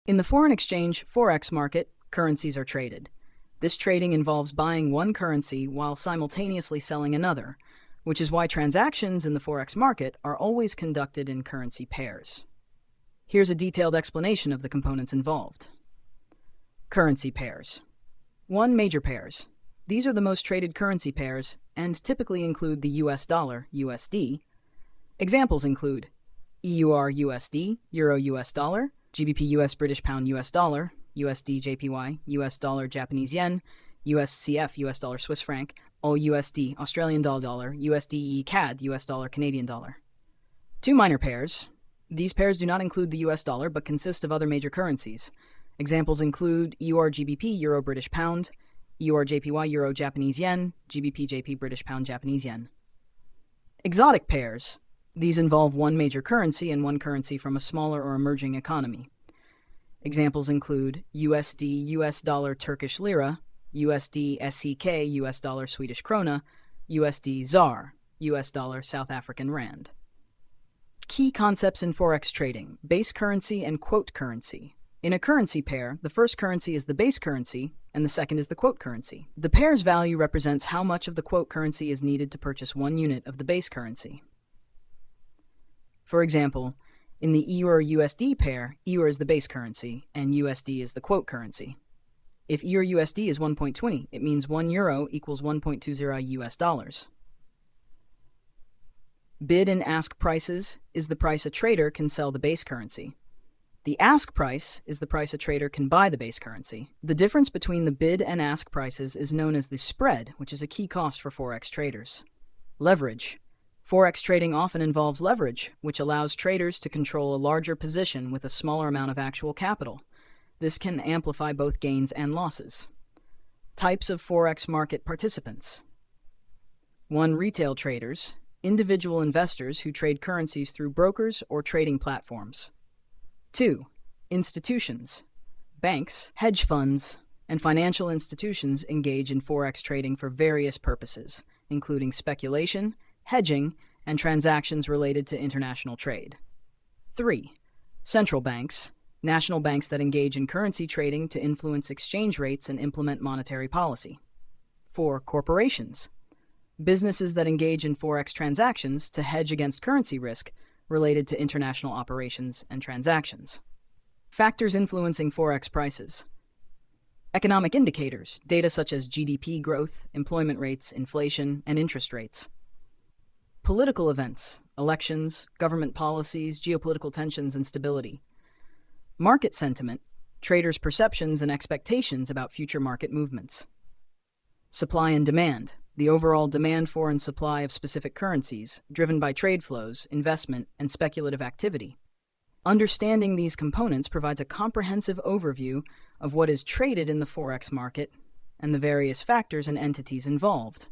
In the foreign exchange Forex market, currencies are traded. This trading involves buying one currency while simultaneously selling another, which is why transactions in the Forex market are always conducted in currency pairs. Here's a detailed explanation of the components involved. Currency pairs. 1. Major pairs. These are the most traded currency pairs and typically include the US dollar, USD. Examples include EUR USD, Euro US dollar, GBP US British Pound US dollar, USD JPY, US dollar Japanese yen, USCF US dollar Swiss franc, AUD Australian dollar, USD CAD US dollar Canadian dollar. 2. Minor pairs. These pairs do not include the US dollar but consist of other major currencies. Examples include EUR GBP Euro British Pound, EUR JPY Euro Japanese yen, GBP JP British Pound Japanese yen. Exotic pairs. These involve one major currency and one currency from a smaller or emerging economy. Examples include USD US dollar Turkish lira, USD SEK US dollar Swedish krona, USD ZAR, US dollar South African rand. Key concepts in Forex trading: base currency and quote currency. In a currency pair, the first currency is the base currency, and the second is the quote currency. The pair's value represents how much of the quote currency is needed to purchase 1 unit of the base currency. For example, in the EUR-USD pair, EUR is the base currency, and USD is the quote currency. If EUR-USD is 1.20, it means 1 euro equals 1.20 US dollars. Bid and ask prices is the price a trader can sell the base currency. The ask price is the price a trader can buy the base currency. The difference between the bid and ask prices is known as the spread, which is a key cost for Forex traders. Leverage. Forex trading often involves leverage, which allows traders to control a larger position with a smaller amount of actual capital. This can amplify both gains and losses. Types of Forex market participants. 1. Retail traders, individual investors who trade currencies through brokers or trading platforms. 2. Institutions, banks, hedge funds, and financial institutions engage in Forex trading for various purposes, including speculation, hedging, and transactions related to international trade. 3. Central banks, national banks that engage in currency trading to influence exchange rates and implement monetary policy. 4. Corporations, businesses that engage in Forex transactions to hedge against currency risk related to international operations and transactions. Factors influencing Forex prices. Economic indicators, data such as GDP growth, employment rates, inflation, and interest rates. Political events, elections, government policies, geopolitical tensions, and stability. Market sentiment, traders' perceptions and expectations about future market movements. Supply and demand, the overall demand for and supply of specific currencies, driven by trade flows, investment, and speculative activity. Understanding these components provides a comprehensive overview of what is traded in the Forex market and the various factors and entities involved.